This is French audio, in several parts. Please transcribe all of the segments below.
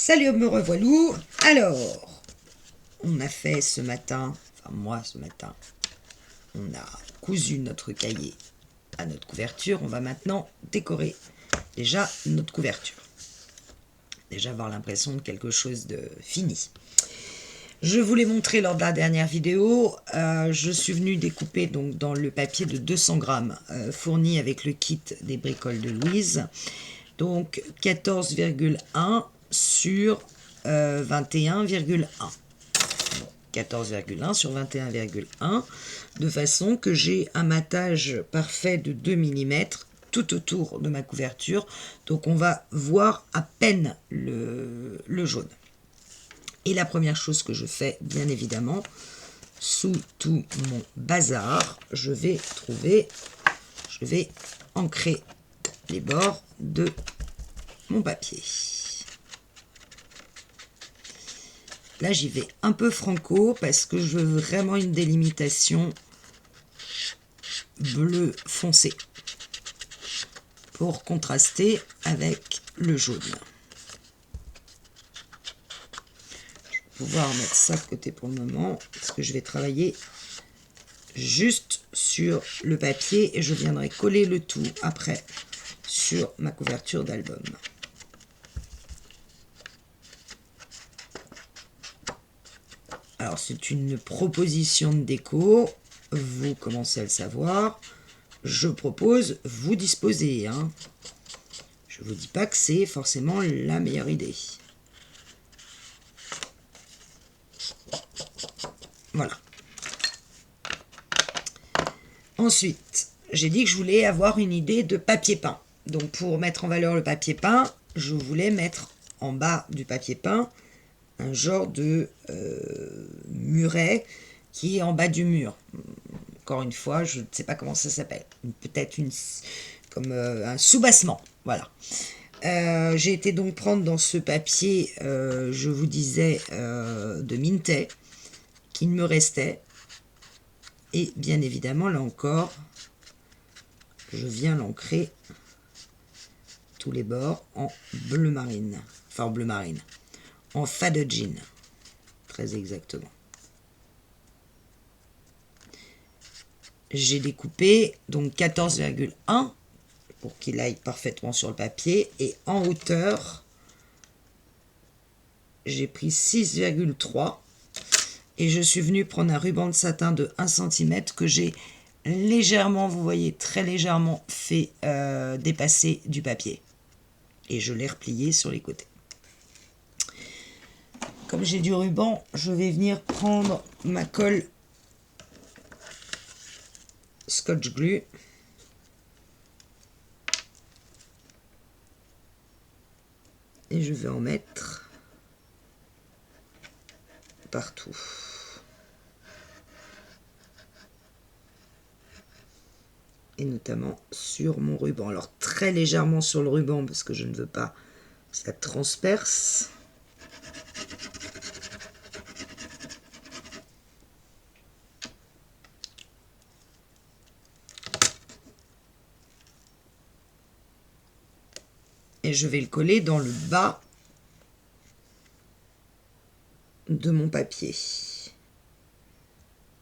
Salut, me revoilou. Alors, on a fait ce matin, enfin moi ce matin, on a cousu notre cahier à notre couverture. On va maintenant décorer déjà notre couverture. Déjà avoir l'impression de quelque chose de fini. Je vous l'ai montré lors de la dernière vidéo, je suis venue découper donc dans le papier de 200 grammes fourni avec le kit des bricoles de Louise. Donc 14,1 sur 21,1. 14,1 sur 21,1, de façon que j'ai un matage parfait de 2 mm tout autour de ma couverture. Donc on va voir à peine le jaune. Et la première chose que je fais, bien évidemment, sous tout mon bazar, je vais ancrer les bords de mon papier. Là, j'y vais un peu franco parce que je veux vraiment une délimitation bleu foncé pour contraster avec le jaune. Je vais pouvoir mettre ça de côté pour le moment parce que je vais travailler juste sur le papier et je viendrai coller le tout après sur ma couverture d'album. Alors c'est une proposition de déco, vous commencez à le savoir, je propose, vous disposez, hein. Je ne vous dis pas que c'est forcément la meilleure idée. Voilà. Ensuite, j'ai dit que je voulais avoir une idée de papier peint. Donc pour mettre en valeur le papier peint, je voulais mettre en bas du papier peint un genre de muret qui est en bas du mur. Encore une fois, je ne sais pas comment ça s'appelle. Peut-être comme un soubassement. Voilà. J'ai été donc prendre dans ce papier, je vous disais, de Mintet, qu'il me restait. Et bien évidemment, là encore, je viens l'ancrer tous les bords en bleu marine. Enfin, en bleu marine. En fade jean. Très exactement. J'ai découpé donc 14,1 pour qu'il aille parfaitement sur le papier. Et en hauteur, j'ai pris 6,3. Et je suis venue prendre un ruban de satin de 1 cm que j'ai légèrement, vous voyez, très légèrement fait dépasser du papier. Et je l'ai replié sur les côtés. Comme j'ai du ruban, je vais venir prendre ma colle Scotch Glue. Et je vais en mettre partout. Et notamment sur mon ruban. Alors très légèrement sur le ruban parce que je ne veux pas que ça transperce. Et je vais le coller dans le bas de mon papier.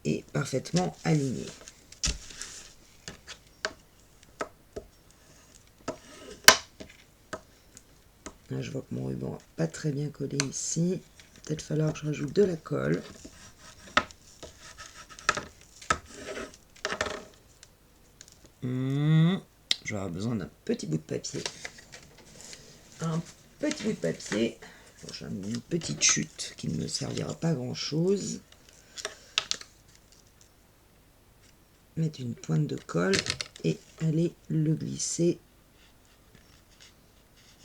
Et parfaitement aligné. Là, je vois que mon ruban n'a pas très bien collé ici. Peut-être falloir que je rajoute de la colle. Je vais avoir besoin d'un petit bout de papier. Un petit bout de papier. Bon, j'ai une petite chute qui ne me servira pas à grand chose. Mettre une pointe de colle et aller le glisser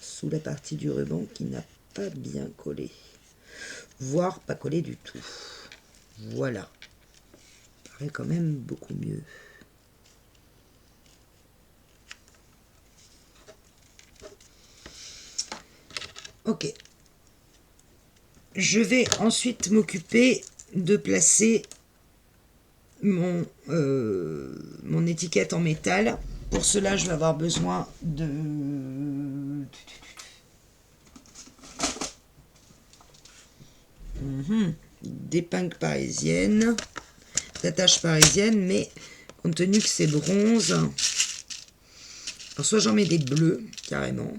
sous la partie du ruban qui n'a pas bien collé. Voire pas collé du tout. Voilà. Ça paraît quand même beaucoup mieux. Ok. Je vais ensuite m'occuper de placer mon étiquette en métal. Pour cela, je vais avoir besoin de D'épingles parisiennes, d'attaches parisiennes, mais compte tenu que c'est bronze, alors soit j'en mets des bleus, carrément.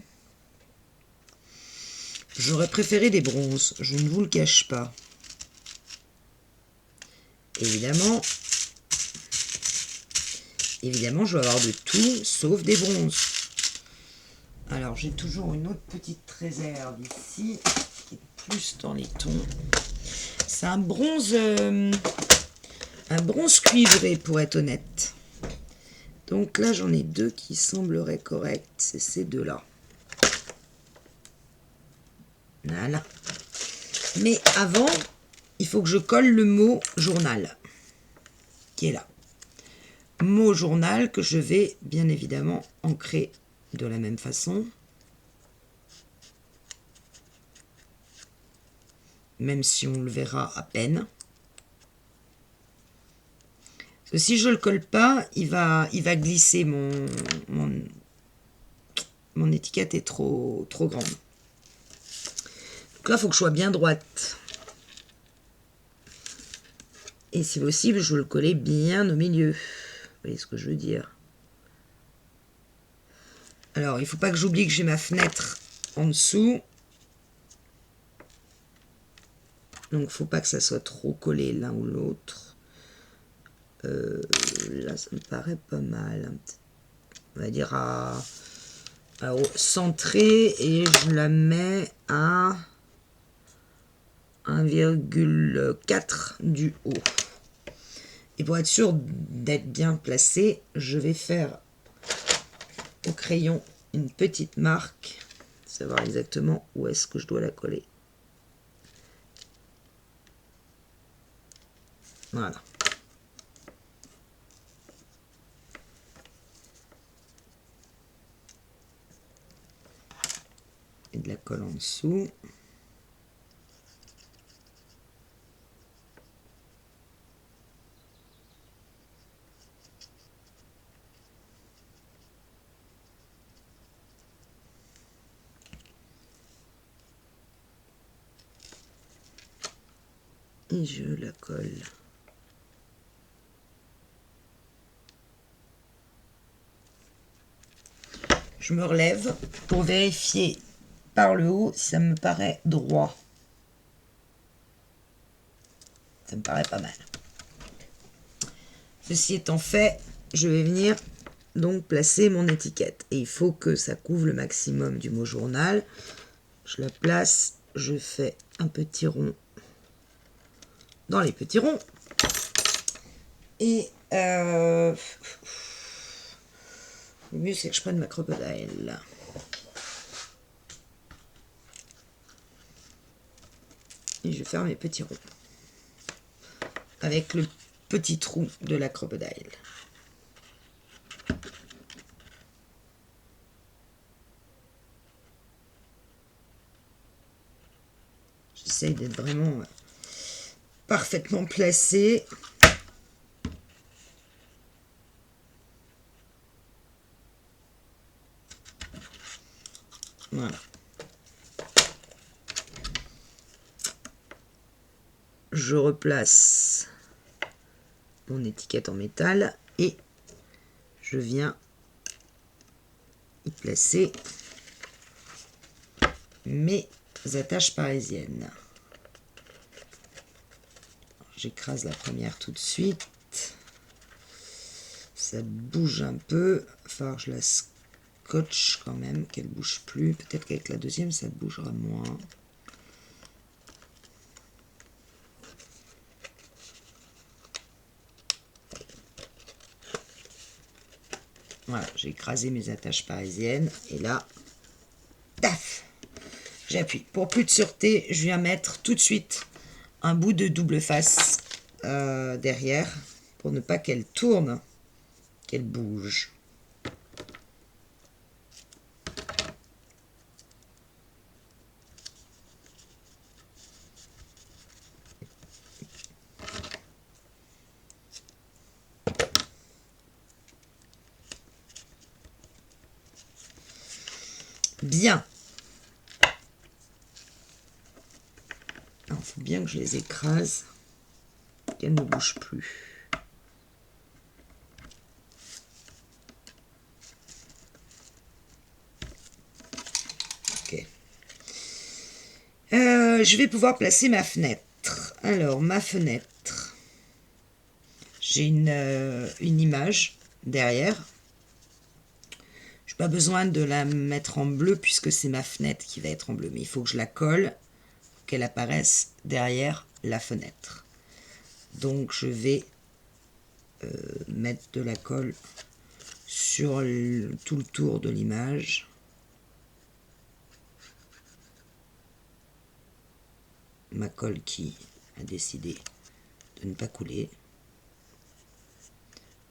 J'aurais préféré des bronzes, je ne vous le cache pas. Évidemment, je vais avoir de tout, sauf des bronzes. Alors, j'ai toujours une autre petite réserve ici, qui est plus dans les tons. C'est un bronze cuivré, pour être honnête. Donc là, j'en ai deux qui sembleraient corrects, c'est ces deux-là. Voilà. Mais avant, il faut que je colle le mot journal, qui est là. Mot journal que je vais bien évidemment ancrer de la même façon. Même si on le verra à peine. Parce que si je ne le colle pas, il va glisser. Mon étiquette est trop grande. Donc là, il faut que je sois bien droite. Et si possible, je veux le coller bien au milieu. Vous voyez ce que je veux dire? Alors, il ne faut pas que j'oublie que j'ai ma fenêtre en dessous. Donc, il ne faut pas que ça soit trop collé l'un ou l'autre. Là, ça me paraît pas mal. On va dire à centré, et je la mets à 1,4 du haut. Et pour être sûr d'être bien placé, je vais faire au crayon une petite marque, savoir exactement où est-ce que je dois la coller. Voilà. Et de la colle en dessous. Et je la colle. Je me relève pour vérifier par le haut si ça me paraît droit. Ça me paraît pas mal. Ceci étant fait, je vais venir donc placer mon étiquette. Et il faut que ça couvre le maximum du mot journal. Je la place, je fais un petit rond dans les petits ronds. Et le mieux, c'est que je prenne ma crocodile. Et je vais faire mes petits ronds avec le petit trou de la crocodile. J'essaye d'être vraiment parfaitement placé. Voilà. Je replace mon étiquette en métal et je viens y placer mes attaches parisiennes. J'écrase la première tout de suite. Ça bouge un peu. Il va falloir que je la scotche quand même, qu'elle bouge plus. Peut-être qu'avec la deuxième, ça bougera moins. Voilà, j'ai écrasé mes attaches parisiennes. Et là, taf, j'appuie. Pour plus de sûreté, je viens mettre tout de suite un bout de double face derrière pour ne pas qu'elle tourne, qu'elle bouge. Bien. Il faut bien que je les écrase, qu'elles ne bougent plus. Ok. Je vais pouvoir placer ma fenêtre. Alors, ma fenêtre, j'ai une image derrière. Je n'ai pas besoin de la mettre en bleu puisque c'est ma fenêtre qui va être en bleu. Mais il faut que je la colle, qu'elle apparaisse derrière la fenêtre. Donc, je vais mettre de la colle sur tout le tour de l'image. Ma colle qui a décidé de ne pas couler.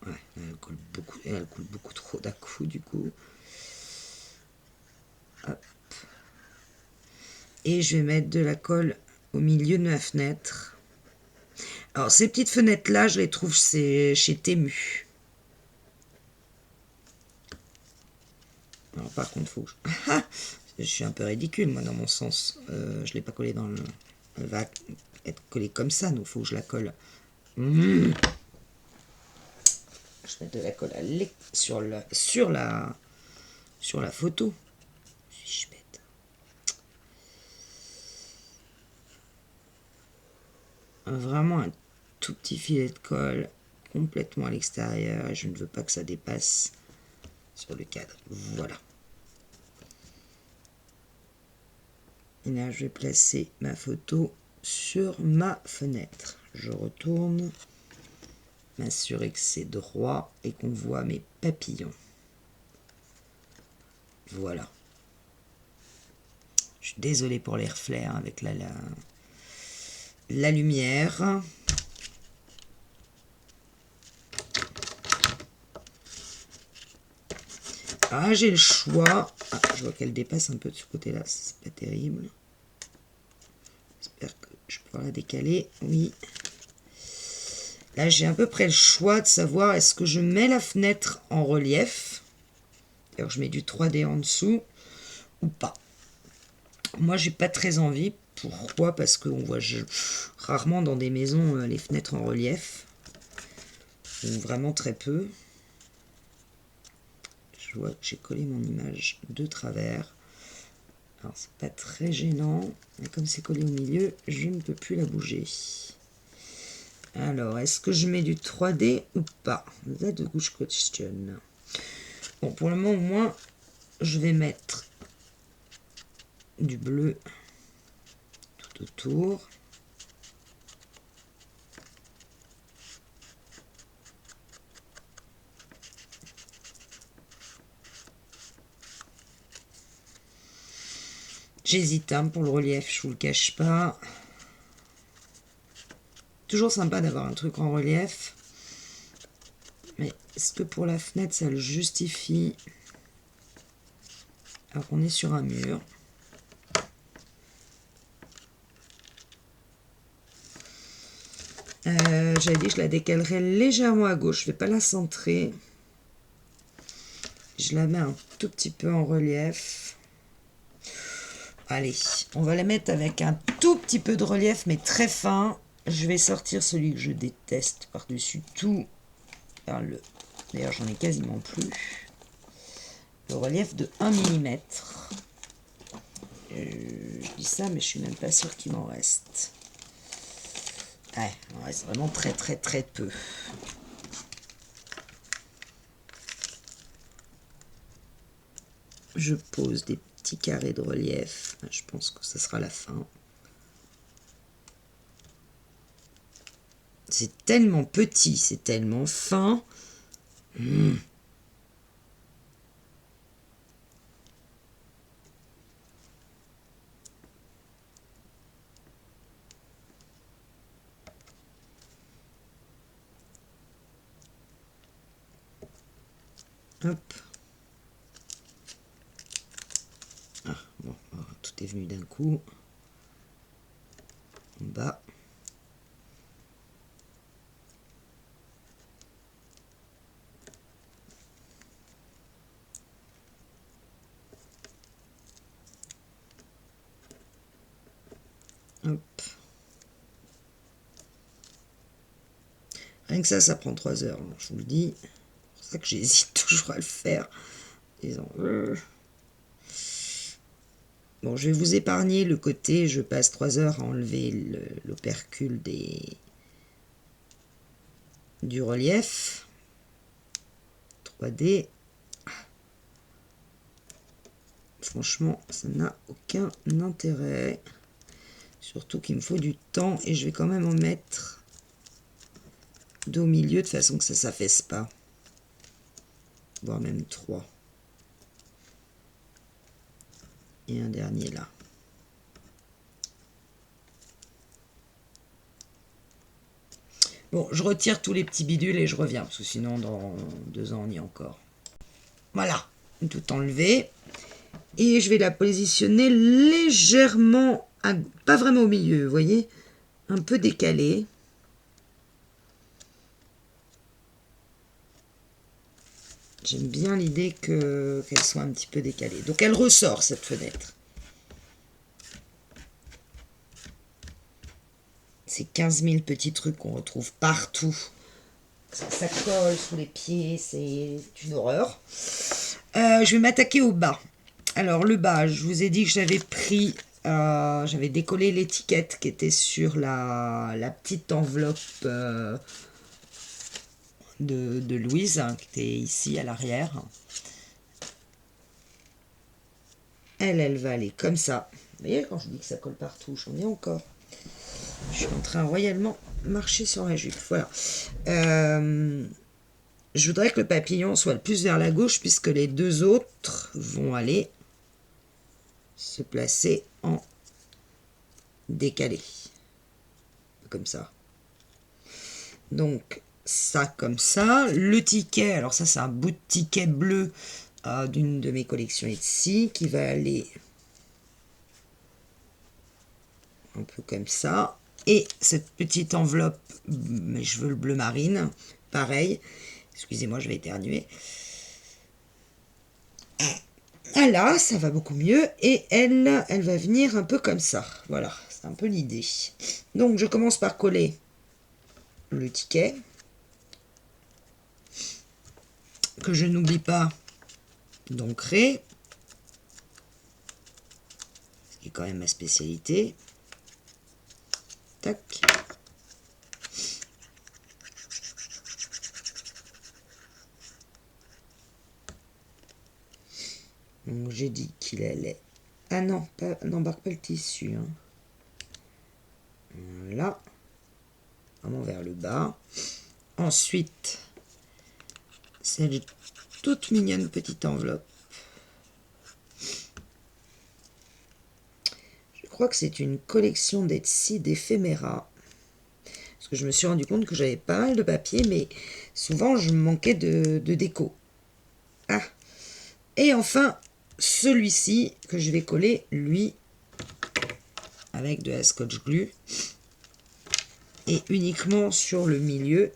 Ouais, elle coule beaucoup trop d'un coup du coup. Hop. Et je vais mettre de la colle au milieu de ma fenêtre. Alors ces petites fenêtres là, je les trouve chez Temu. Alors par contre, faut que je suis un peu ridicule moi dans mon sens. Je l'ai pas collé dans le. Elle va être collée comme ça, donc il faut que je la colle. Je mets de la colle sur la photo. Suis-je bête? Vraiment un tout petit filet de colle complètement à l'extérieur et je ne veux pas que ça dépasse sur le cadre. Voilà. Et là, je vais placer ma photo sur ma fenêtre. Je retourne, m'assurer que c'est droit et qu'on voit mes papillons. Voilà. Je suis désolée pour les reflets avec la lumière. Ah, j'ai le choix. Ah, je vois qu'elle dépasse un peu de ce côté-là. C'est pas terrible. J'espère que je pourrai la décaler. Oui. Là, j'ai à peu près le choix de savoir est-ce que je mets la fenêtre en relief. D'ailleurs, je mets du 3D en dessous ou pas. Moi, j'ai pas très envie. Pourquoi? Parce qu'on voit rarement dans des maisons les fenêtres en relief. Ou vraiment très peu. Je vois que j'ai collé mon image de travers. Alors, c'est pas très gênant. Mais comme c'est collé au milieu, je ne peux plus la bouger. Alors, est-ce que je mets du 3D ou pas? That's a good question. Bon, pour le moment, au moins, je vais mettre du bleu tout autour. J'hésite pour le relief, je vous le cache pas. Toujours sympa d'avoir un truc en relief. Mais est-ce que pour la fenêtre, ça le justifie? Alors qu'on est sur un mur. J'avais dit que je la décalerais légèrement à gauche. Je ne vais pas la centrer. Je la mets un tout petit peu en relief. Allez, on va la mettre avec un tout petit peu de relief, mais très fin. Je vais sortir celui que je déteste par-dessus tout. D'ailleurs, j'en ai quasiment plus. Le relief de 1 mm. Je dis ça, mais je suis même pas sûre qu'il m'en reste. Ouais, il en reste vraiment très très très peu. Je pose des petits carrés de relief. Je pense que ce sera la fin. C'est tellement petit, c'est tellement fin. Hop. Ah, bon, tout est venu d'un coup. En bas. Hop. Rien que ça prend 3 heures, je vous le dis. C'est pour ça que j'hésite toujours à le faire. Disons, bon, je vais vous épargner le côté, je passe 3 heures à enlever l'opercule du relief 3D. Franchement, ça n'a aucun intérêt. Surtout qu'il me faut du temps et je vais quand même en mettre 2 au milieu de façon que ça ne s'affaisse pas. Voire même 3. Et un dernier là. Bon, je retire tous les petits bidules et je reviens, parce que sinon dans 2 ans on y est encore. Voilà, tout enlevé. Et je vais la positionner légèrement, pas vraiment au milieu, vous voyez, un peu décalée. J'aime bien l'idée qu'elle soit un petit peu décalée. Donc elle ressort cette fenêtre. Ces 15 000 petits trucs qu'on retrouve partout. Ça colle sous les pieds, c'est une horreur. Je vais m'attaquer au bas. Alors le bas, je vous ai dit que j'avais pris, j'avais décollé l'étiquette qui était sur la petite enveloppe de Louise, hein, qui était ici à l'arrière. Elle va aller comme ça. Vous voyez, quand je dis que ça colle partout, j'en ai encore. Je suis en train royalement marcher sur la jupe. Voilà. Je voudrais que le papillon soit le plus vers la gauche, puisque les 2 autres vont aller se placer en décalé. Comme ça. Donc, ça comme ça. Le ticket, alors ça c'est un bout de ticket bleu d'une de mes collections Etsy qui va aller un peu comme ça. Et cette petite enveloppe, mais je veux le bleu marine, pareil. Excusez-moi, je vais éternuer. Ah là, ça va beaucoup mieux. Et elle va venir un peu comme ça. Voilà, c'est un peu l'idée. Donc, je commence par coller le ticket. Que je n'oublie pas d'ancrer. Ce qui est quand même ma spécialité. Tac. Donc j'ai dit qu'il allait... Ah non, n'embarque pas le tissu. Hein. Voilà. Vraiment vers le bas. Ensuite, c'est une toute mignonne petite enveloppe. Je crois que c'est une collection d'Etsy d'éphéméra. Parce que je me suis rendu compte que j'avais pas mal de papier, mais souvent je manquais de déco. Ah. Et enfin, celui-ci que je vais coller, lui, avec de la scotch glue. Et uniquement sur le milieu.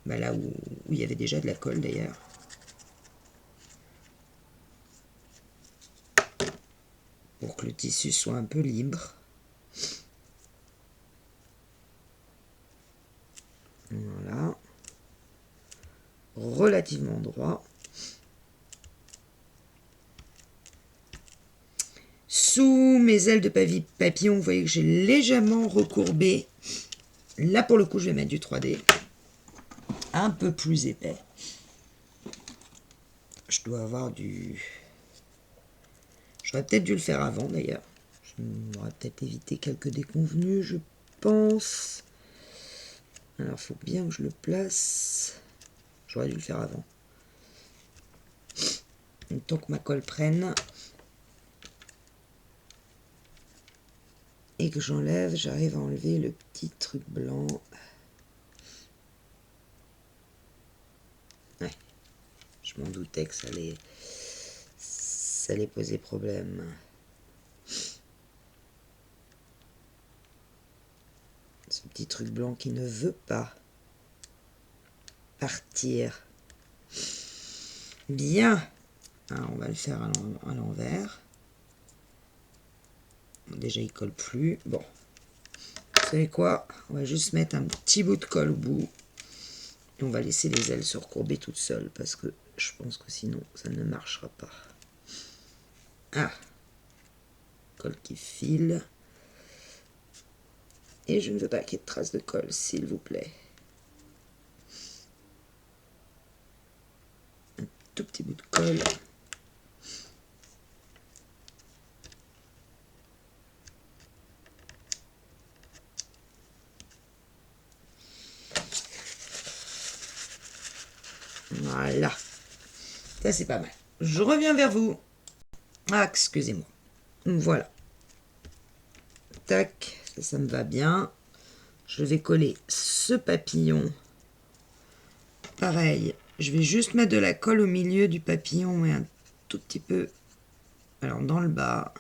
Bah là où il y avait déjà de la colle d'ailleurs. Pour que le tissu soit un peu libre. Voilà. Relativement droit. Sous mes ailes de papillon, vous voyez que j'ai légèrement recourbé. Là, pour le coup, je vais mettre du 3D. Un peu plus épais. Je dois avoir du... J'aurais peut-être dû le faire avant, d'ailleurs. J'aurais peut-être évité quelques déconvenues, je pense. Alors, il faut bien que je le place. J'aurais dû le faire avant. Le temps que ma colle prenne. Et que j'enlève, j'arrive à enlever le petit truc blanc. Ouais. Je m'en doutais que ça allait poser problème. Ce petit truc blanc qui ne veut pas partir. Bien. Alors, on va le faire à l'envers. Bon, déjà, il colle plus. Bon. savez quoi? On va juste mettre un petit bout de colle au bout. Et on va laisser les ailes se recourber toutes seules parce que je pense que sinon ça ne marchera pas. Ah, colle qui file. Et je ne veux pas qu'il y ait de traces de colle, s'il vous plaît. Un tout petit bout de colle. Voilà. Ça, c'est pas mal. Je reviens vers vous. Ah, excusez-moi. Voilà. Tac, ça me va bien. Je vais coller ce papillon. Pareil, je vais juste mettre de la colle au milieu du papillon et un tout petit peu, alors dans le bas,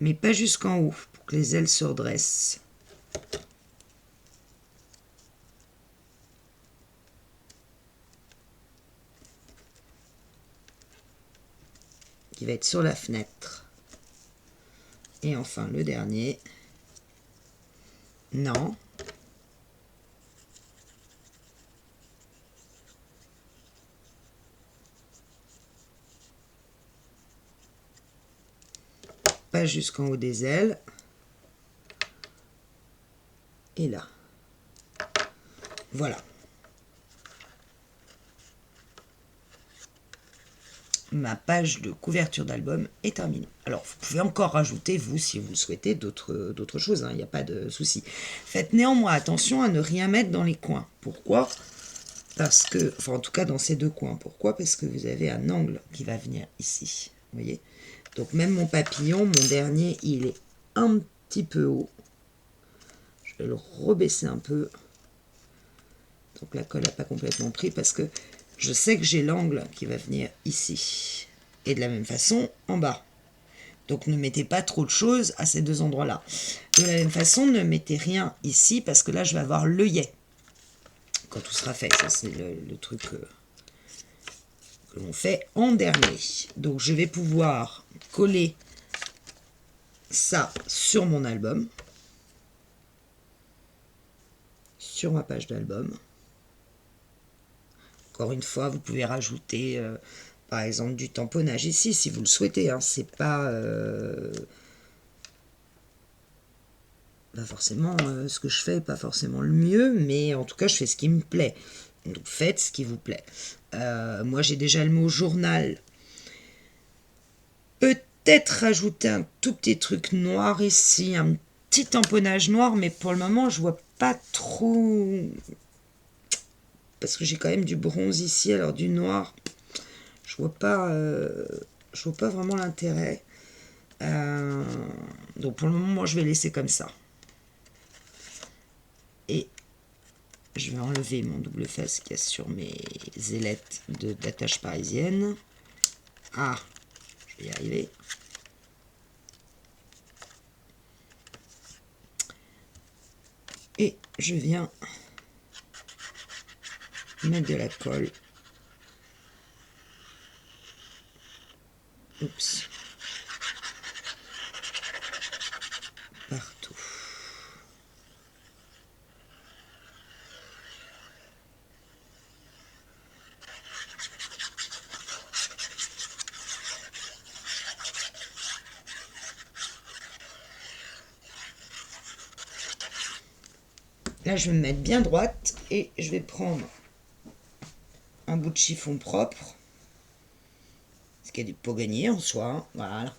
mais pas jusqu'en haut, pour que les ailes se redressent. Qui va être sur la fenêtre. Et enfin le dernier. Non. Pas jusqu'en haut des ailes. Et là. Voilà. Ma page de couverture d'album est terminée. Alors, vous pouvez encore rajouter, vous, si vous le souhaitez, d'autres choses, hein, il n'y a pas de souci. Faites néanmoins attention à ne rien mettre dans les coins. Pourquoi? Parce que, enfin en tout cas dans ces deux coins. Pourquoi? Parce que vous avez un angle qui va venir ici. Vous voyez? Donc même mon papillon, mon dernier, il est un petit peu haut. Je vais le rebaisser un peu. Donc la colle n'a pas complètement pris parce que je sais que j'ai l'angle qui va venir ici. Et de la même façon, en bas. Donc ne mettez pas trop de choses à ces deux endroits-là. De la même façon, ne mettez rien ici parce que là, je vais avoir l'œillet. Quand tout sera fait, ça c'est le truc que l'on fait en dernier. Donc je vais pouvoir coller ça sur mon album. Sur ma page d'album. Encore une fois, vous pouvez rajouter par exemple du tamponnage ici si vous le souhaitez. Hein. C'est pas forcément ce que je fais, pas forcément le mieux, mais en tout cas je fais ce qui me plaît. Donc faites ce qui vous plaît. Moi j'ai déjà le mot journal. Peut-être rajouter un tout petit truc noir ici, un petit tamponnage noir, mais pour le moment je vois pas trop, parce que j'ai quand même du bronze ici, alors du noir je vois pas vraiment l'intérêt. Donc pour le moment moi je vais laisser comme ça, et je vais enlever mon double face qu'il y a sur mes ailettes d'attache parisienne. Ah, je vais y arriver. Et je viens mettre de la colle. Oups. Partout. Là, je vais me mettre bien droite et je vais prendre un bout de chiffon propre. Parce qu'il y a du pot gagné en soi. Hein. Voilà.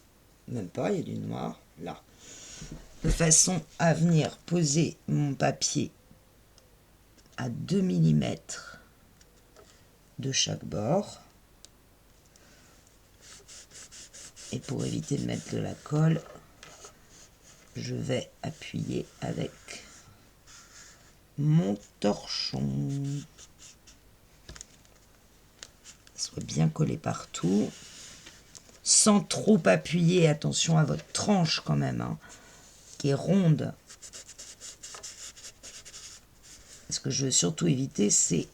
Même pas, il y a du noir. Là. De façon à venir poser mon papier à 2 mm de chaque bord. Et pour éviter de mettre de la colle, je vais appuyer avec mon torchon. Soit bien collé partout. Sans trop appuyer, attention à votre tranche quand même, hein, qui est ronde. Ce que je veux surtout éviter, c'est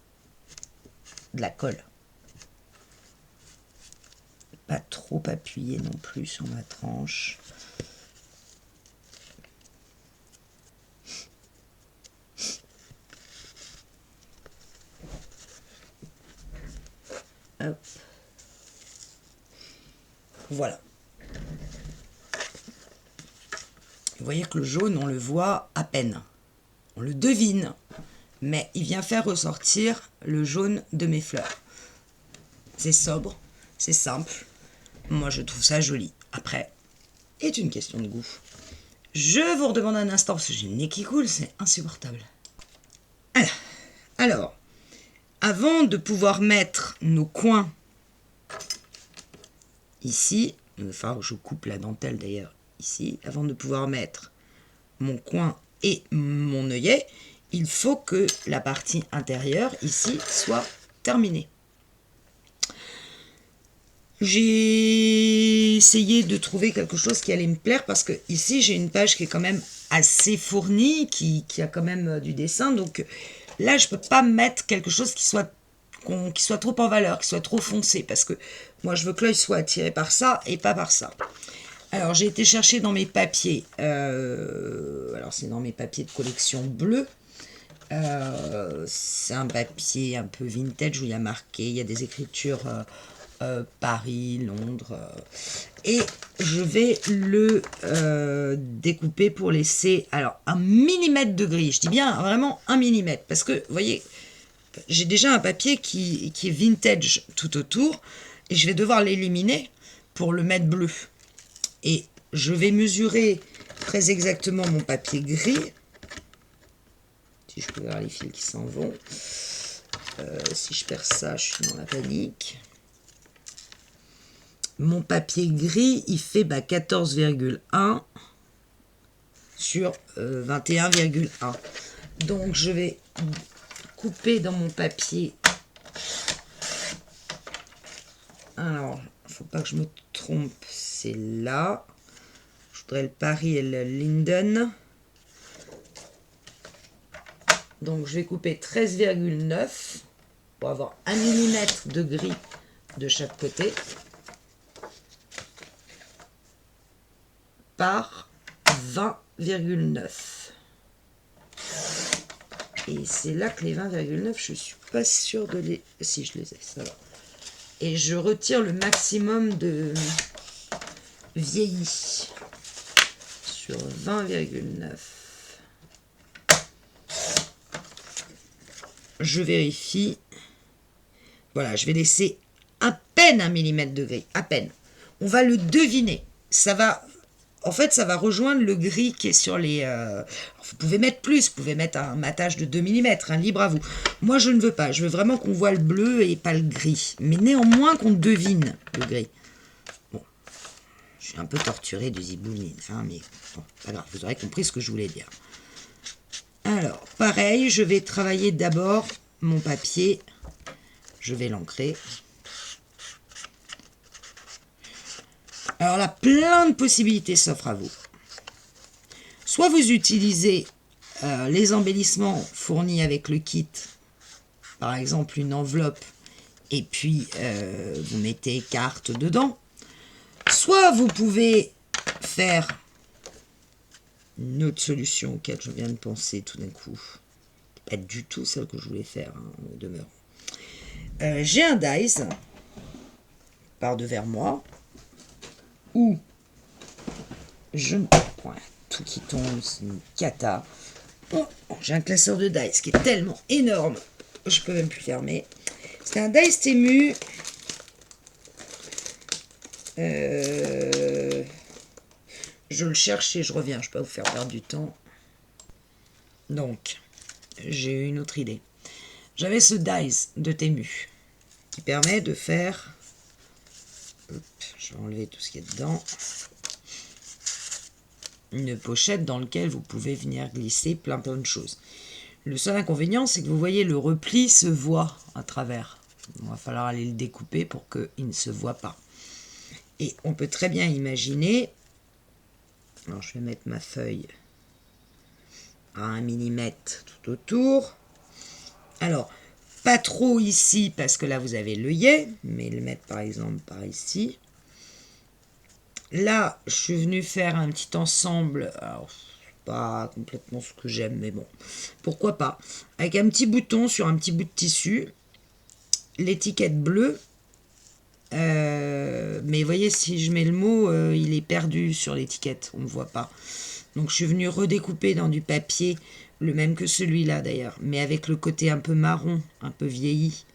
de la colle. Pas trop appuyer non plus sur ma tranche. Hop. Voilà. Vous voyez que le jaune, on le voit à peine. On le devine, mais il vient faire ressortir le jaune de mes fleurs. C'est sobre, c'est simple. Moi, je trouve ça joli. Après, c'est une question de goût. Je vous redemande un instant, parce que j'ai le nez qui coule, c'est insupportable. Alors, avant de pouvoir mettre nos coins ici, enfin, je coupe la dentelle d'ailleurs ici, avant de pouvoir mettre mon coin et mon œillet, il faut que la partie intérieure ici soit terminée. J'ai essayé de trouver quelque chose qui allait me plaire parce que ici j'ai une page qui est quand même assez fournie, qui a quand même du dessin, donc là je peux pas mettre quelque chose qui soit trop en valeur, qui soit trop foncé, parce que moi je veux que l'œil soit attiré par ça et pas par ça. Alors j'ai été chercher dans mes papiers, alors c'est dans mes papiers de collection bleue, c'est un papier un peu vintage où il y a marqué, il y a des écritures Paris, Londres, et je vais le découper pour laisser alors 1 millimètre de gris, je dis bien vraiment 1 millimètre, parce que vous voyez, j'ai déjà un papier qui est vintage tout autour, et je vais devoir l'éliminer pour le mettre bleu. Et je vais mesurer très exactement mon papier gris. Si je peux voir les fils qui s'en vont. Si je perds ça, je suis dans la panique. Mon papier gris, il fait 14,1 sur 21,1. Donc je vais couper dans mon papier. Alors, il ne faut pas que je me trompe, c'est là. Je voudrais le Paris et le Linden. Donc je vais couper 13,9 pour avoir 1 mm de gris de chaque côté. Par 20,9. Et c'est là que les 20,9, je suis pas sûre de les... Si, je les ai, ça va. Et je retire le maximum de vieilli sur 20,9. Je vérifie. Voilà, je vais laisser à peine 1 mm de gris, à peine. On va le deviner. Ça va... En fait, ça va rejoindre le gris qui est sur les... vous pouvez mettre plus, vous pouvez mettre un matage de 2 mm, hein, libre à vous. Moi, je ne veux pas. Je veux vraiment qu'on voit le bleu et pas le gris. Mais néanmoins, qu'on devine le gris. Bon, je suis un peu torturée de zibouline, hein, mais bon, pas grave, vous aurez compris ce que je voulais dire. Alors, pareil, je vais travailler d'abord mon papier. Je vais l'ancrer. Alors là, plein de possibilités s'offrent à vous. Soit vous utilisez les embellissements fournis avec le kit, par exemple une enveloppe, et puis vous mettez carte dedans. Soit vous pouvez faire une autre solution auquel je viens de penser tout d'un coup. Pas du tout celle que je voulais faire, hein, au demeurant. J'ai un dies par devers moi, où je... Ouais, tout qui tombe, c'est une cata. Oh, j'ai un classeur de dice qui est tellement énorme, je peux même plus fermer. C'est un dice Temu. Je le cherche et je reviens, je peux pas vous faire perdre du temps. Donc, j'ai eu une autre idée. J'avais ce dice de Temu qui permet de faire... Hop, je vais enlever tout ce qui est dedans. Une pochette dans laquelle vous pouvez venir glisser plein de choses. Le seul inconvénient, c'est que vous voyez, le repli se voit à travers. Il va falloir aller le découper pour qu'il ne se voit pas. Et on peut très bien imaginer... Alors, je vais mettre ma feuille à 1 mm tout autour. Alors, pas trop ici, parce que là, vous avez l'œillet, mais le mettre, par exemple, par ici. Là, je suis venue faire un petit ensemble, alors c'est pas complètement ce que j'aime, mais bon, pourquoi pas. Avec un petit bouton sur un petit bout de tissu, l'étiquette bleue, Mais vous voyez, si je mets le mot, il est perdu sur l'étiquette, on ne le voit pas. Donc je suis venue redécouper dans du papier, le même que celui-là d'ailleurs, mais avec le côté un peu marron, un peu vieilli,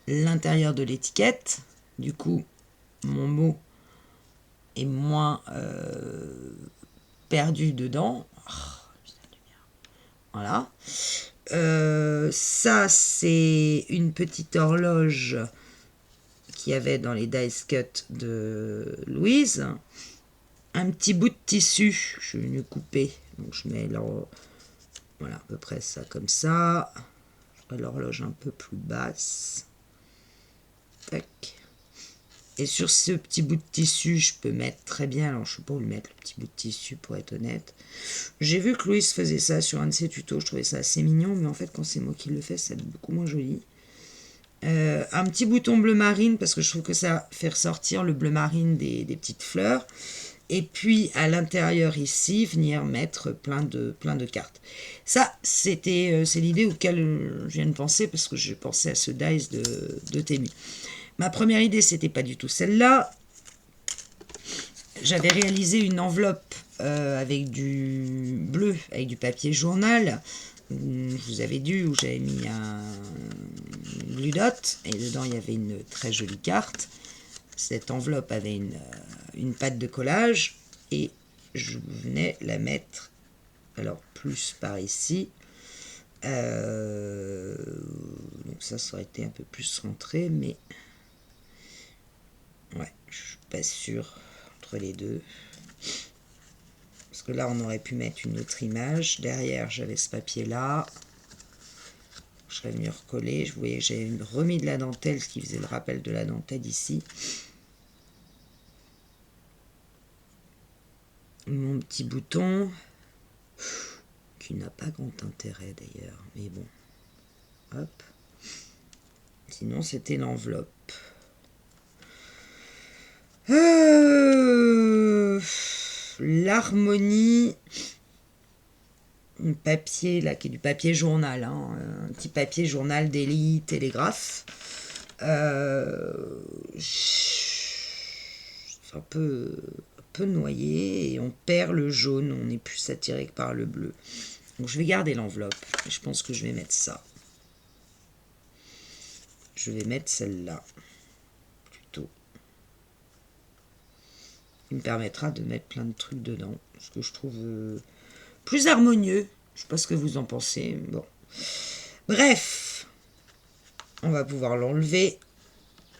l'intérieur de l'étiquette. Du coup, mon mot est moins perdu dedans. Voilà. Ça, c'est une petite horloge qu'il y avait dans les dice cut de Louise. Un petit bout de tissu, je suis venue couper. Donc je mets voilà, à peu près ça comme ça. Je mets l'horloge un peu plus basse. Tac. Et sur ce petit bout de tissu, je peux mettre très bien, alors je ne sais pas où le mettre, le petit bout de tissu pour être honnête. J'ai vu que Louise faisait ça sur un de ses tutos, je trouvais ça assez mignon, mais en fait quand c'est moi qui le fais, c'est beaucoup moins joli. Un petit bouton bleu marine, parce que je trouve que ça fait ressortir le bleu marine des petites fleurs. Et puis à l'intérieur ici, venir mettre plein de cartes. Ça, c'est l'idée auquel je viens de penser, parce que je pensais à ce dice de Temu. Ma première idée, c'était pas du tout celle-là. J'avais réalisé une enveloppe avec du bleu, avec du papier journal. Je vous avais dit où j'avais mis un Blue Dot et dedans il y avait une très jolie carte. Cette enveloppe avait une patte de collage et je venais la mettre, alors plus par ici. Donc ça aurait été un peu plus rentré, mais ouais, je suis pas sûr entre les deux. Parce que là, on aurait pu mettre une autre image. Derrière, j'avais ce papier-là. Je serais venu recoller. Je voyais que j'avais remis de la dentelle, ce qui faisait le rappel de la dentelle ici. Mon petit bouton, qui n'a pas grand intérêt d'ailleurs. Mais bon, hop. Sinon, c'était l'enveloppe. L'harmonie, un papier là qui est du papier journal, hein, un petit papier journal Daily Télégraphe. C'est un peu noyé et on perd le jaune, on est plus attiré que par le bleu. Donc je vais garder l'enveloppe. Je pense que je vais mettre ça. Je vais mettre celle-là plutôt. Il me permettra de mettre plein de trucs dedans, ce que je trouve plus harmonieux. Je sais pas ce que vous en pensez. Bon. Bref, on va pouvoir l'enlever,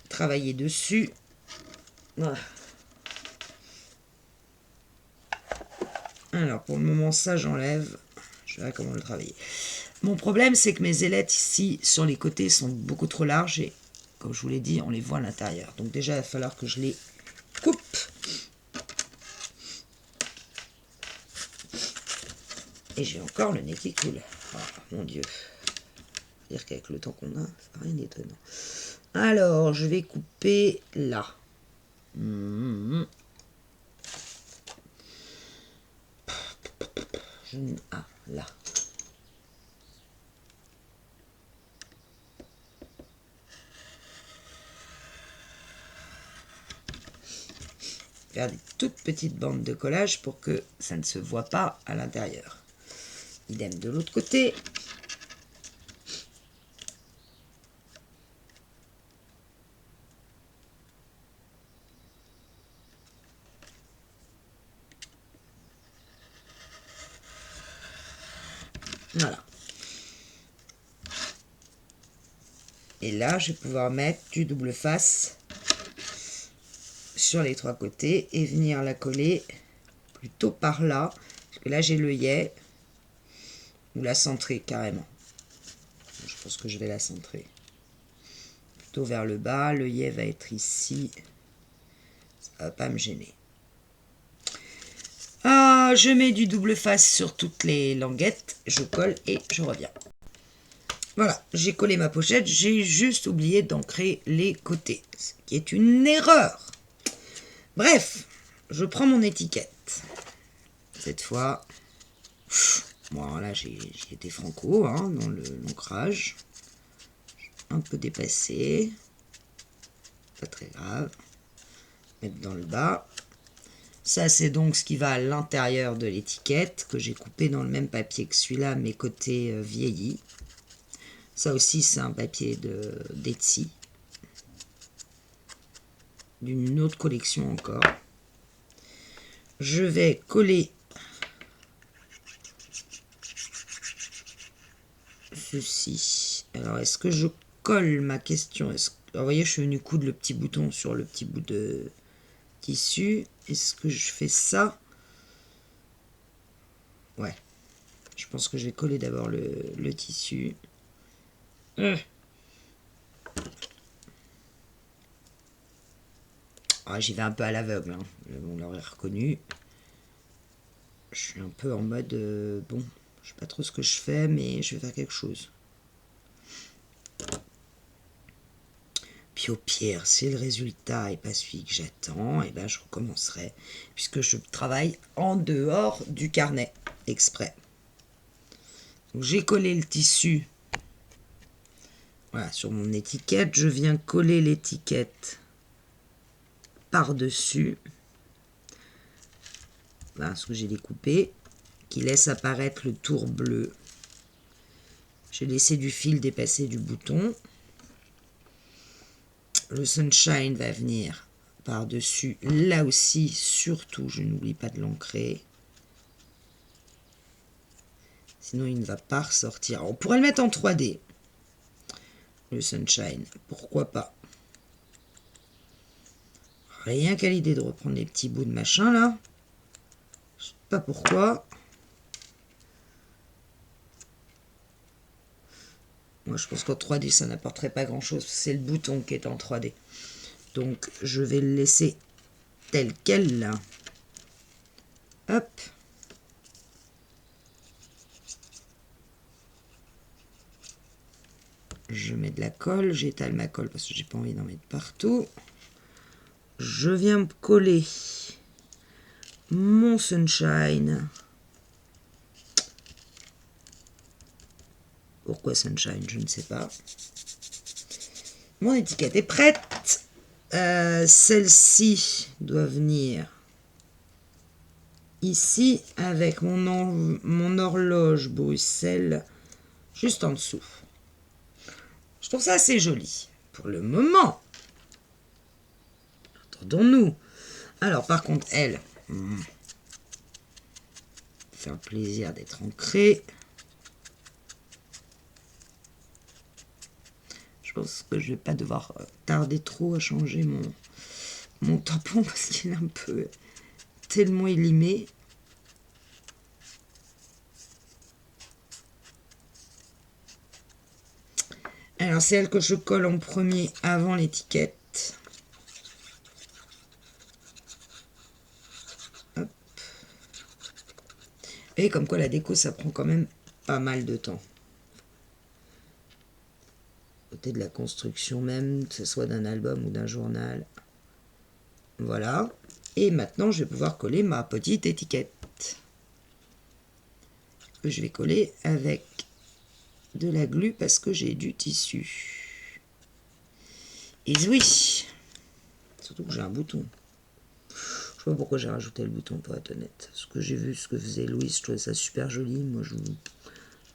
travailler dessus. Voilà. Alors, pour le moment, ça, j'enlève. Je verrai comment le travailler. Mon problème, c'est que mes ailettes ici, sur les côtés, sont beaucoup trop larges. Et, comme je vous l'ai dit, on les voit à l'intérieur. Donc déjà, il va falloir que je les coupe. Et j'ai encore le nez qui coule. Oh, mon Dieu. Dire qu'avec le temps qu'on a, ça n'a rien d'étonnant. Alors, je vais couper là. Ah, là. Faire des toutes petites bandes de collage pour que ça ne se voit pas à l'intérieur. Idem de l'autre côté. Voilà. Et là, je vais pouvoir mettre du double face sur les trois côtés et venir la coller plutôt par là. Parce que là, j'ai l'œillet. Ou la centrer carrément. Je pense que je vais la centrer. Plutôt vers le bas. L'œillet va être ici. Ça va pas me gêner. Ah, je mets du double face sur toutes les languettes. Je colle et je reviens. Voilà, j'ai collé ma pochette. J'ai juste oublié d'ancrer les côtés. Ce qui est une erreur. Bref, je prends mon étiquette. Cette fois... Bon, là, j'ai été franco hein, dans l'ancrage. Un peu dépassé. pas très grave. Mettre dans le bas. Ça, c'est donc ce qui va à l'intérieur de l'étiquette, que j'ai coupé dans le même papier que celui-là, mais côté vieilli. Ça aussi, c'est un papier d'Etsy. D'une autre collection encore. Je vais coller ceci. Alors, est-ce que je colle ma question? Alors, vous voyez, je suis venu coudre le petit bouton sur le petit bout de tissu. Est-ce que je fais ça? Ouais. Je pense que je vais coller d'abord le tissu. Ah, j'y vais un peu à l'aveugle. Hein. On l'aurait reconnu. Je suis un peu en mode... bon, je sais pas trop ce que je fais, mais je vais faire quelque chose. Puis au pire, si le résultat n'est pas celui que j'attends, et ben je recommencerai, puisque je travaille en dehors du carnet, exprès. J'ai collé le tissu. Voilà, sur mon étiquette, je viens coller l'étiquette par-dessus. Voilà ce que j'ai découpé, qui laisse apparaître le tour bleu. J'ai laissé du fil dépasser du bouton. Le sunshine va venir par-dessus. Là aussi, surtout, je n'oublie pas de l'ancrer. Sinon, il ne va pas ressortir. On pourrait le mettre en 3D. Le sunshine, pourquoi pas. Rien qu'à l'idée de reprendre les petits bouts de machin, là. Je sais pas pourquoi. Moi, je pense qu'en 3D, ça n'apporterait pas grand-chose. C'est le bouton qui est en 3D. Donc, je vais le laisser tel quel, là. Hop. Je mets de la colle. J'étale ma colle parce que j'ai pas envie d'en mettre partout. Je viens me coller mon sunshine. Pourquoi sunshine? Je ne sais pas. Mon étiquette est prête. Celle-ci doit venir ici avec mon horloge Bruxelles juste en dessous. Je trouve ça assez joli. Pour le moment. Entendons-nous. Alors, par contre, elle, faire plaisir d'être ancrée. Je pense que je vais pas devoir tarder trop à changer mon tampon parce qu'il est un peu tellement élimé. Alors, c'est elle que je colle en premier avant l'étiquette. Hop. Et comme quoi la déco, ça prend quand même pas mal de temps. Côté de la construction même, que ce soit d'un album ou d'un journal. Voilà. Et maintenant, je vais pouvoir coller ma petite étiquette. Que je vais coller avec de la glu parce que j'ai du tissu. Et oui, surtout que j'ai un bouton. Je sais pas pourquoi j'ai rajouté le bouton, pour être honnête. Ce que j'ai vu, ce que faisait Louise, je trouvais ça super joli. Moi, je n'ai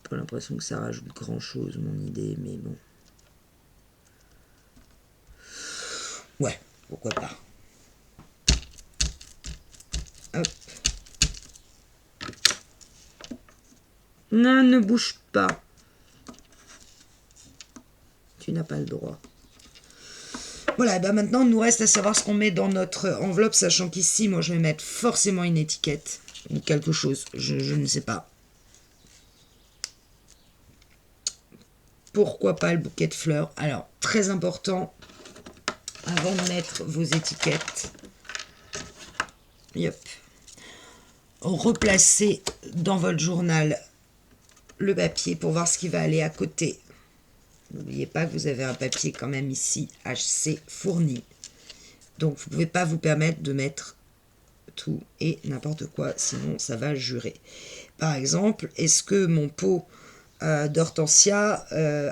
pas l'impression que ça rajoute grand chose, mon idée, mais bon. Ouais, pourquoi pas. Hop. Non, ne bouge pas. Tu n'as pas le droit. Voilà, ben maintenant, il nous reste à savoir ce qu'on met dans notre enveloppe, sachant qu'ici, moi, je vais mettre forcément une étiquette ou quelque chose. Je ne sais pas. Pourquoi pas le bouquet de fleurs? Alors, très important, avant de mettre vos étiquettes, yep, replacez dans votre journal le papier pour voir ce qui va aller à côté. N'oubliez pas que vous avez un papier quand même ici, HC fourni. Donc, vous ne pouvez pas vous permettre de mettre tout et n'importe quoi, sinon ça va jurer. Par exemple, est-ce que mon pot d'hortensia,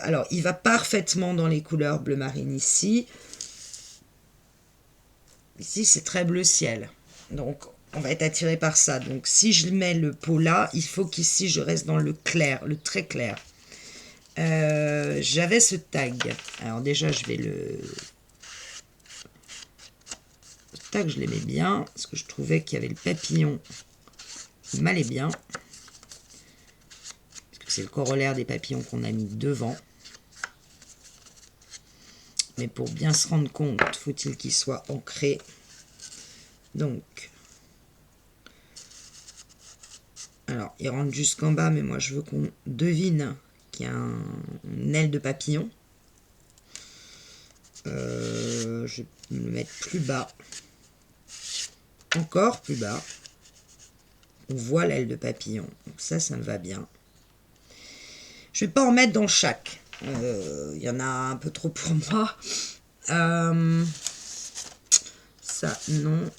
alors il va parfaitement dans les couleurs bleu marine ici. Ici, c'est très bleu ciel. Donc, on va être attiré par ça. Donc, si je mets le pot là, il faut qu'ici, je reste dans le clair, le très clair. J'avais ce tag. Alors déjà, je vais le... Ce tag, je l'aimais bien, parce que je trouvais qu'il y avait le papillon qui m'allait bien. Parce que c'est le corollaire des papillons qu'on a mis devant. Mais pour bien se rendre compte, faut-il qu'il soit ancré. Donc, alors, il rentre jusqu'en bas, mais moi, je veux qu'on devine qu'il y a une aile de papillon. Je vais me le mettre plus bas. Encore plus bas. On voit l'aile de papillon. Donc ça me va bien. Je ne vais pas en mettre dans chaque. Il y en a un peu trop pour moi. Ça, non.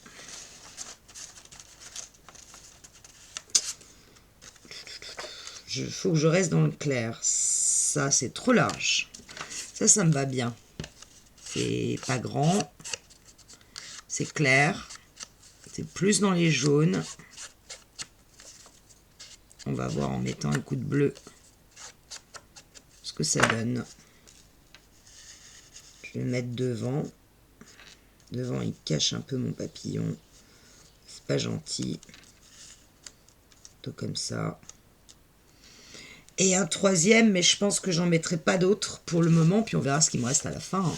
Il faut que je reste dans le clair. Ça, c'est trop large. Ça me va bien. C'est pas grand. C'est clair. C'est plus dans les jaunes. On va voir en mettant un coup de bleu ce que ça donne. Je vais le mettre devant. Devant, il cache un peu mon papillon. C'est pas gentil. Plutôt comme ça. Et un troisième, mais je pense que j'en mettrai pas d'autres pour le moment, puis on verra ce qu'il me reste à la fin.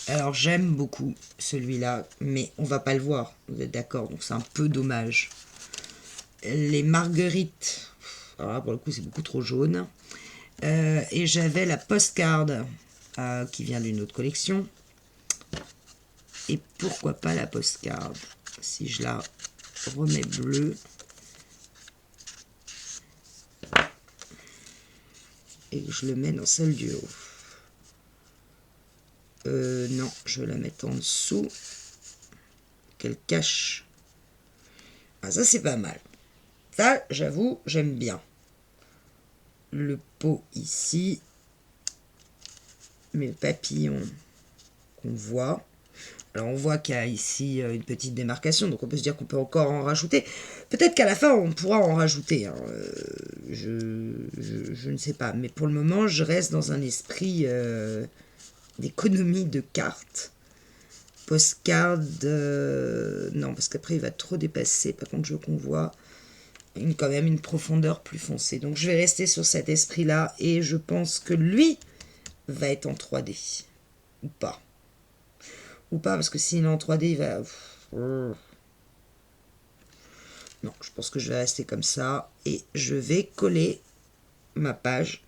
Alors j'aime beaucoup celui-là, mais on va pas le voir, vous êtes d'accord, donc c'est un peu dommage. Les marguerites, alors là, pour le coup c'est beaucoup trop jaune. Et j'avais la postcard qui vient d'une autre collection. Et pourquoi pas la postcard, si je la remets bleue. Et je le mets dans celle du haut. Non, je vais la mettre en dessous. Qu'elle cache. Ah, ça, c'est pas mal. Ça, j'avoue, j'aime bien. Le pot ici. Mes papillons qu'on voit. Alors, on voit qu'il y a ici une petite démarcation. Donc, on peut se dire qu'on peut encore en rajouter. Peut-être qu'à la fin, on pourra en rajouter. Hein. Je ne sais pas. Mais pour le moment, je reste dans un esprit... d'économie de cartes. Postcard, non, parce qu'après il va trop dépasser. Par contre, je veux qu'on voit quand même une profondeur plus foncée. Donc, je vais rester sur cet esprit-là et je pense que lui va être en 3D. Ou pas. Ou pas, parce que s'il est en 3D, il va... Non, je pense que je vais rester comme ça et je vais coller ma page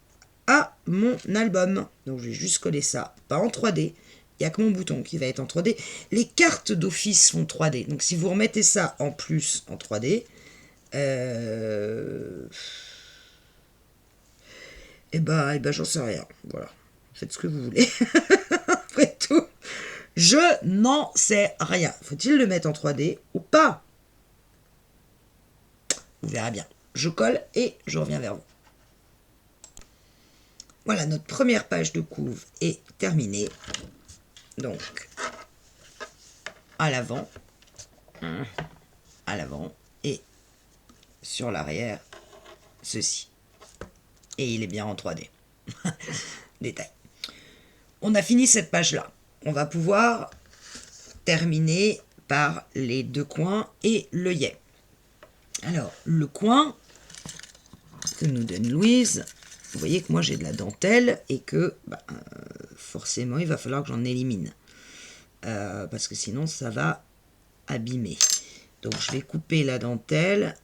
à mon album. Donc, je vais juste coller ça, pas en 3D. Il n'y a que mon bouton qui va être en 3D. Les cartes d'office font 3D. Donc, si vous remettez ça en plus en 3D, eh ben, j'en sais rien. Voilà. Faites ce que vous voulez. Après tout, je n'en sais rien. Faut-il le mettre en 3D ou pas? Vous verrez bien. Je colle et je reviens vers vous. Voilà, notre première page de couve est terminée. Donc, à l'avant, et sur l'arrière, ceci. Et il est bien en 3D. Détail. On a fini cette page-là. On va pouvoir terminer par les deux coins et l'œillet. Alors, le coin que nous donne Louise, vous voyez que moi j'ai de la dentelle et que forcément il va falloir que j'en élimine. Parce que sinon ça va abîmer. Donc je vais couper la dentelle.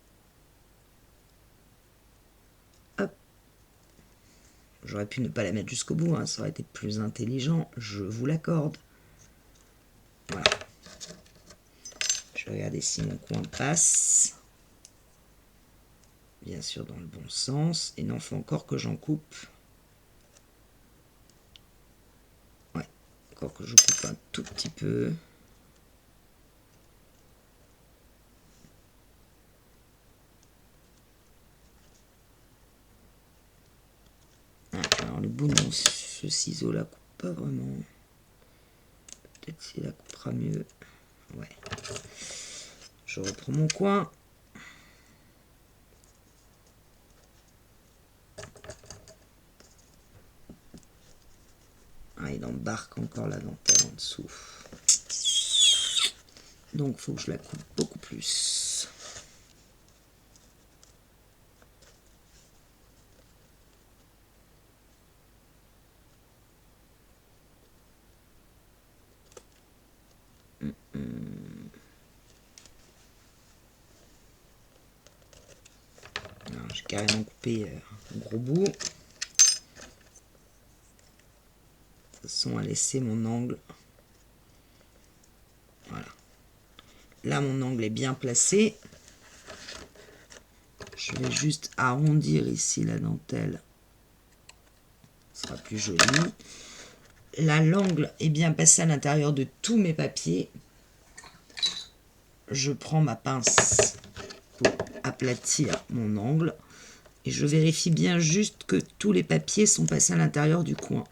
Hop. J'aurais pu ne pas la mettre jusqu'au bout, hein, ça aurait été plus intelligent, je vous l'accorde. Voilà. Je vais regarder si mon coin passe. Bien sûr dans le bon sens. Et non, il faut encore que j'en coupe. Ouais, encore que je coupe un tout petit peu. Alors le bout de ce ciseau là coupe pas vraiment. Peut-être s'il la coupera mieux. Ouais. Je reprends mon coin. Ah, il embarque encore la dentelle en dessous. Donc, il faut que je la coupe beaucoup plus. J'ai carrément coupé un gros bout. De toute façon, à laisser mon angle. Voilà. Là, mon angle est bien placé. Je vais juste arrondir ici la dentelle. Ce sera plus joli. Là, l'angle est bien passé à l'intérieur de tous mes papiers. Je prends ma pince pour aplatir mon angle. Et je vérifie bien juste que tous les papiers sont passés à l'intérieur du coin.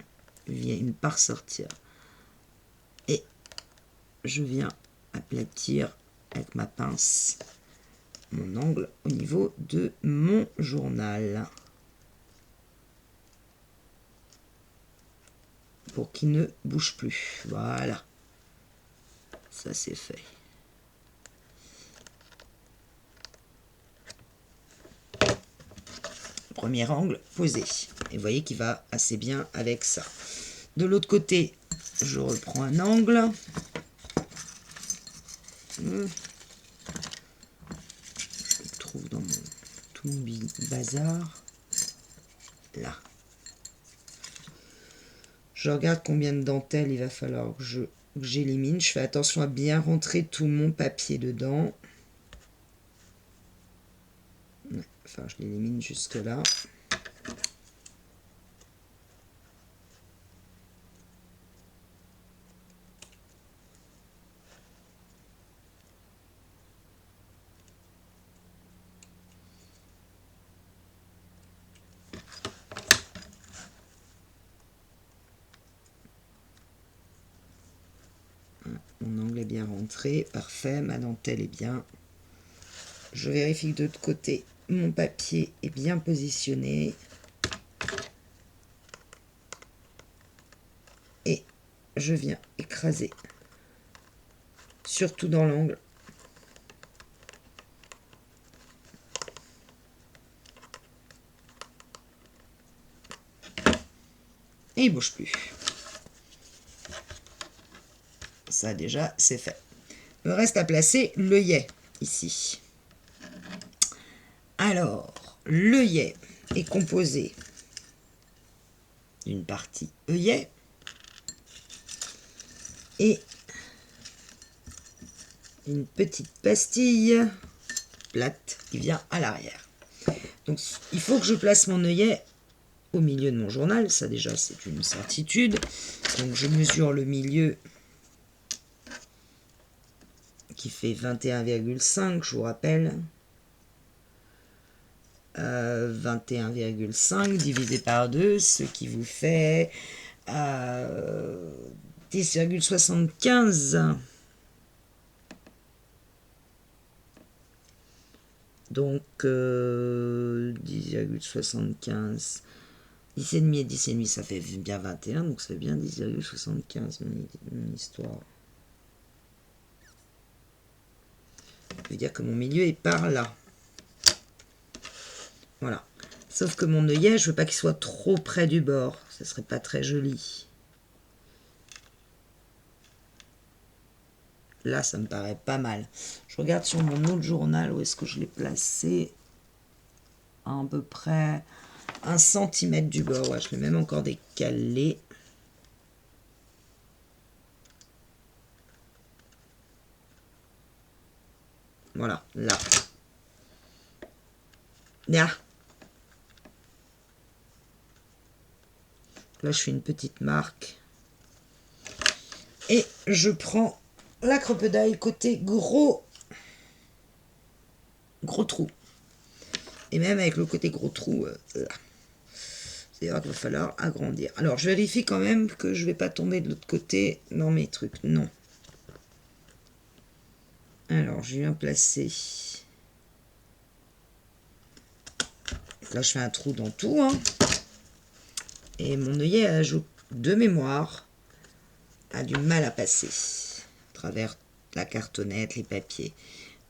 Ils viennent pas ressortir. Et je viens aplatir avec ma pince mon angle au niveau de mon journal. Pour qu'il ne bouge plus. Voilà. Ça, c'est fait. Premier angle posé. Et vous voyez qu'il va assez bien avec ça. De l'autre côté, je reprends un angle. Je le trouve dans tout mon bazar. Là. Je regarde combien de dentelles il va falloir que j'élimine. Je fais attention à bien rentrer tout mon papier dedans. Enfin, je l'élimine jusque là. Mon angle est bien rentré, parfait, ma dentelle est bien. Je vérifie que de l'autre côté, mon papier est bien positionné. Et je viens écraser, surtout dans l'angle. Et il ne bouge plus. Ça déjà, c'est fait. Il me reste à placer l'œillet ici. Alors, l'œillet est composé d'une partie œillet et une petite pastille plate qui vient à l'arrière. Donc, il faut que je place mon œillet au milieu de mon journal. Ça, déjà, c'est une certitude. Donc, je mesure le milieu qui fait 21,5, je vous rappelle. 21,5 divisé par 2, ce qui vous fait 10,75. Donc 10,75. 10,5 et 10,5, ça fait bien 21, donc ça fait bien 10,75 mon histoire. Je veux dire que mon milieu est par là. Voilà. Sauf que mon œillet, je veux pas qu'il soit trop près du bord. Ce serait pas très joli. Là, ça me paraît pas mal. Je regarde sur mon autre journal où est-ce que je l'ai placé. À peu près 1 cm du bord. Ouais, je l'ai même encore décalé. Voilà, là. Là. Là, je fais une petite marque. Et je prends la crocodile côté gros trou. Et même avec le côté gros trou, là. C'est-à-dire qu'il va falloir agrandir. Alors, je vérifie quand même que je ne vais pas tomber de l'autre côté dans mes trucs. Non. Alors, je viens placer. Là, je fais un trou dans tout. Hein. Et mon œillet de mémoire a du mal à passer à travers la cartonnette, les papiers.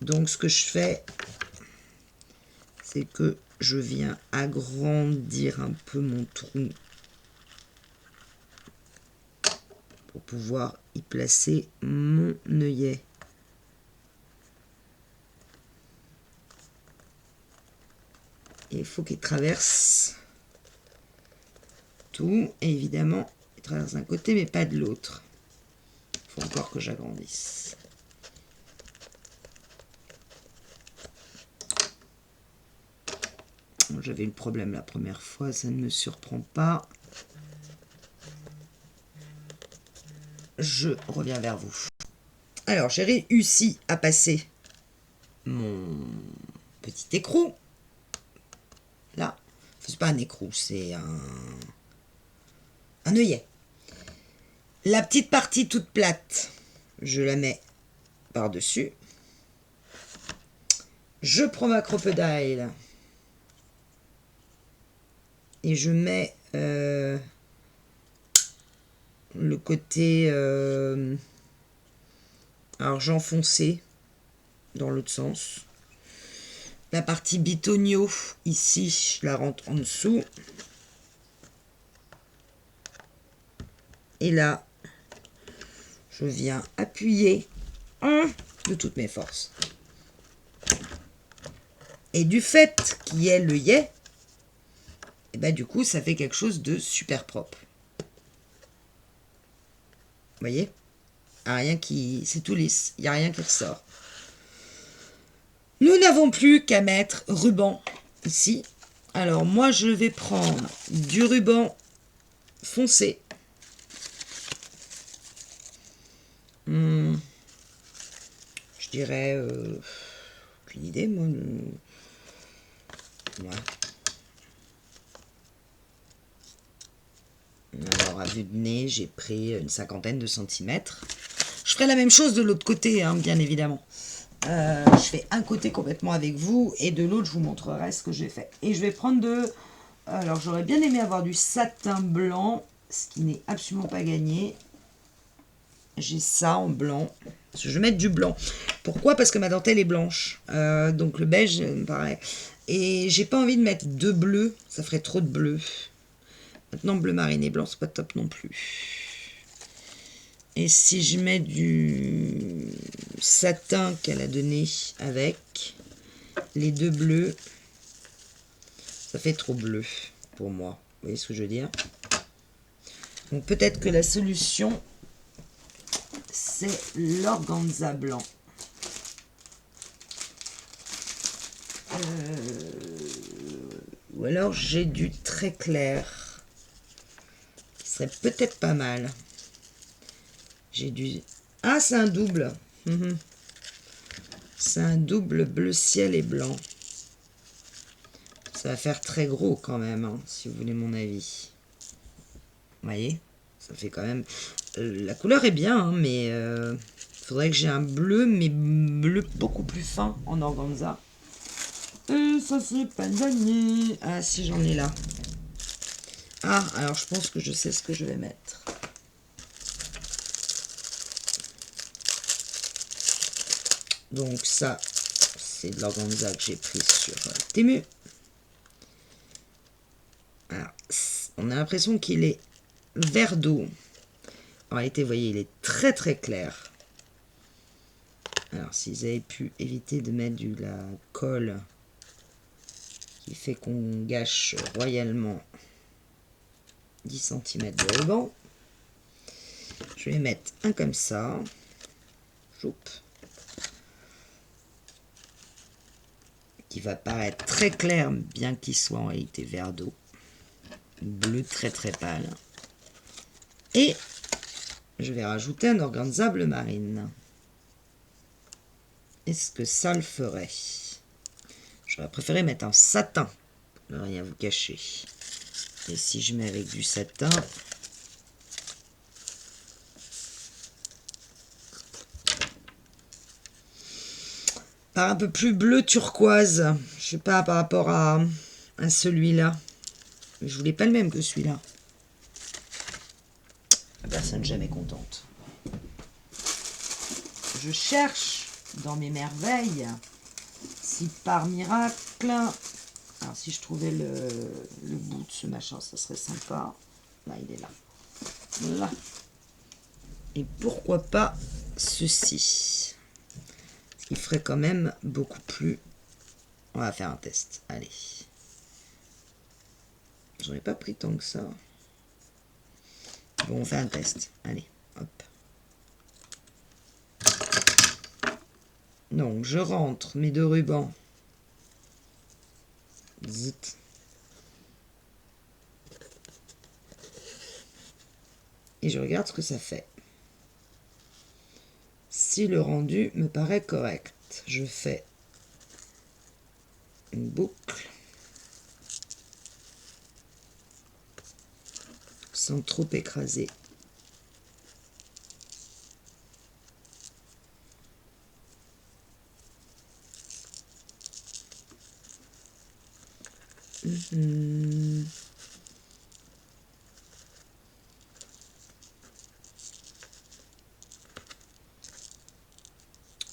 Donc, ce que je fais, c'est que je viens agrandir un peu mon trou pour pouvoir y placer mon œillet. Et il faut qu'il traverse tout. Et évidemment, il traverse d'un côté, mais pas de l'autre. Il faut encore que j'agrandisse. J'avais eu le problème la première fois, ça ne me surprend pas. Je reviens vers vous. Alors, j'ai réussi à passer mon petit écrou. Là, c'est pas un écrou, c'est un œillet. La petite partie toute plate, je la mets par-dessus. Je prends ma crocodile et je mets le côté argent foncé dans l'autre sens. La partie bitonio, ici, je la rentre en dessous. Et là, je viens appuyer de toutes mes forces. Et du fait qu'il y ait l'œillet, et ben du coup, ça fait quelque chose de super propre. Vous voyez? Rien qui, c'est tout lisse, il n'y a rien qui ressort. Nous n'avons plus qu'à mettre ruban ici. Alors moi, je vais prendre du ruban foncé. Je dirais... aucune idée, moi. Ouais. Alors, à vue de nez, j'ai pris une 50aine de centimètres. Je ferai la même chose de l'autre côté, hein, bien évidemment. Je fais un côté complètement avec vous et de l'autre, je vous montrerai ce que j'ai fait. Et je vais prendre de... Alors, j'aurais bien aimé avoir du satin blanc, ce qui n'est absolument pas gagné. J'ai ça en blanc. Je vais mettre du blanc. Pourquoi? Parce que ma dentelle est blanche. Donc, le beige, pareil. Et j'ai pas envie de mettre de bleu. Ça ferait trop de bleu. Maintenant, bleu marine et blanc, c'est pas top non plus. Et si je mets du satin qu'elle a donné avec les deux bleus, ça fait trop bleu pour moi. Vous voyez ce que je veux dire? Donc peut-être que la solution, c'est l'organza blanc. Ou alors j'ai du très clair, qui serait peut-être pas mal. J'ai du... Ah, c'est un double. C'est un double bleu ciel et blanc. Ça va faire très gros quand même, hein, si vous voulez mon avis. Vous voyez? Ça fait quand même... la couleur est bien, hein, mais il faudrait que j'ai un bleu, mais bleu beaucoup plus fin en organza. Et ça, c'est pas gagné. Ah, si, j'en ai là. Ah, alors je pense que je sais ce que je vais mettre. Donc ça, c'est de l'organza que j'ai pris sur Temu. Alors, on a l'impression qu'il est vert d'eau. En réalité, vous voyez, il est très très clair. Alors, s'ils avaient pu éviter de mettre de la colle qui fait qu'on gâche royalement 10 cm de ruban. Je vais mettre un comme ça. Choup. Qui va paraître très clair, bien qu'il soit en réalité vert d'eau. Bleu très très pâle. Et je vais rajouter un organza bleu marine. Est-ce que ça le ferait? J'aurais préféré mettre un satin, pour ne rien vous cacher. Et si je mets avec du satin... par un peu plus bleu turquoise. Je sais pas, par rapport à celui-là. Je voulais pas le même que celui-là. La personne jamais contente. Je cherche dans mes merveilles si par miracle... Alors si je trouvais le bout de ce machin, ça serait sympa. Là, il est là. Là. Et pourquoi pas ceci? Ce qui ferait quand même beaucoup plus... On va faire un test. Allez. J'en ai pas pris tant que ça. Bon, on fait un test. Allez, hop. Donc, je rentre mes 2 rubans. Zut. Et je regarde ce que ça fait. Si le rendu me paraît correct, je fais une boucle sans trop écraser.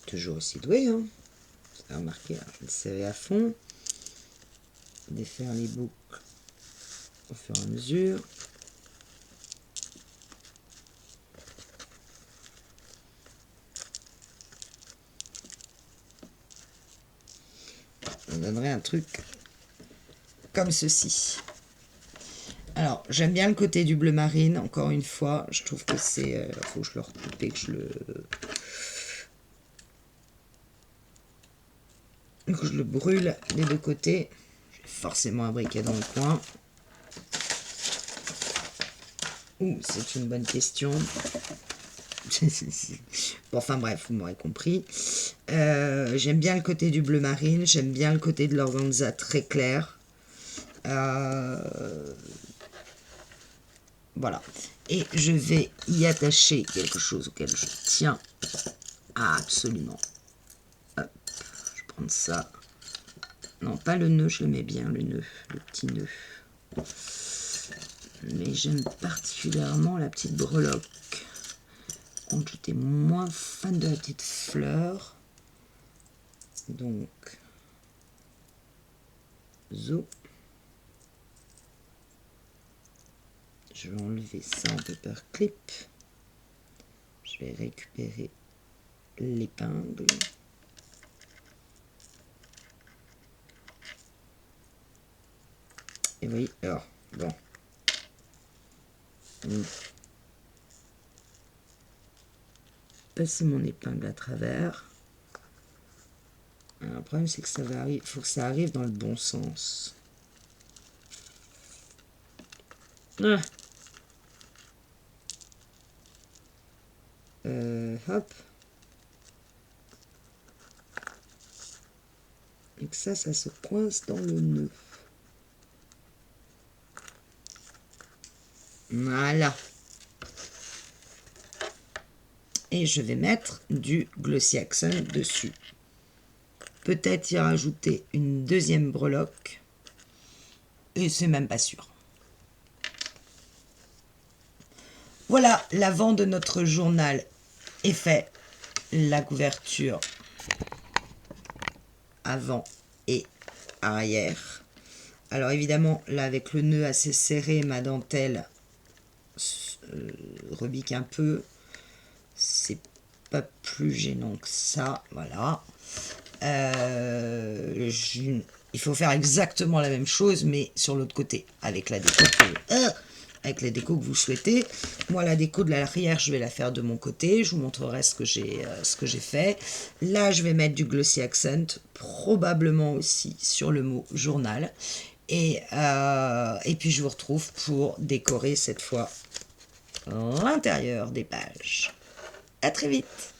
Toujours aussi doué, hein. Vous avez remarqué, je vais le serrer à fond. Défaire les boucles au fur et à mesure. On donnerait un truc comme ceci. Alors, j'aime bien le côté du bleu marine, encore une fois. Je trouve que c'est... faut que je le recoupe et que je le brûle des 2 côtés. J'ai forcément un briquet dans le coin. Ouh, c'est une bonne question. Bon, enfin bref, vous m'aurez compris. J'aime bien le côté du bleu marine. J'aime bien le côté de l'organza très clair. Voilà. Et je vais y attacher quelque chose auquel je tiens absolument. Hop, je vais prendre ça. Non, pas le nœud, je le mets bien, le nœud, le petit nœud. Mais j'aime particulièrement la petite breloque. Donc j'étais moins fan de la petite fleur. Donc, zo. Je vais enlever ça en paperclip. Je vais récupérer l'épingle. Et oui, alors, bon. Passer mon épingle à travers. Alors, le problème, c'est que ça va arriver. Il faut que ça arrive dans le bon sens. Ah. Hop. Et que ça se coince dans le nœud. Voilà. Et je vais mettre du Glossy Accent dessus. Peut-être y rajouter une 2e breloque. Et c'est même pas sûr. Voilà, l'avant de notre journal est fait. La couverture avant et arrière. Alors évidemment, là avec le nœud assez serré, ma dentelle rebique un peu. C'est pas plus gênant que ça, voilà. Il faut faire exactement la même chose, mais sur l'autre côté, avec la déco que vous souhaitez. Moi, la déco de l'arrière, je vais la faire de mon côté. Je vous montrerai ce que j'ai fait. Là, je vais mettre du Glossy Accent, probablement aussi sur le mot journal. Et puis, je vous retrouve pour décorer cette fois l'intérieur des pages. À très vite!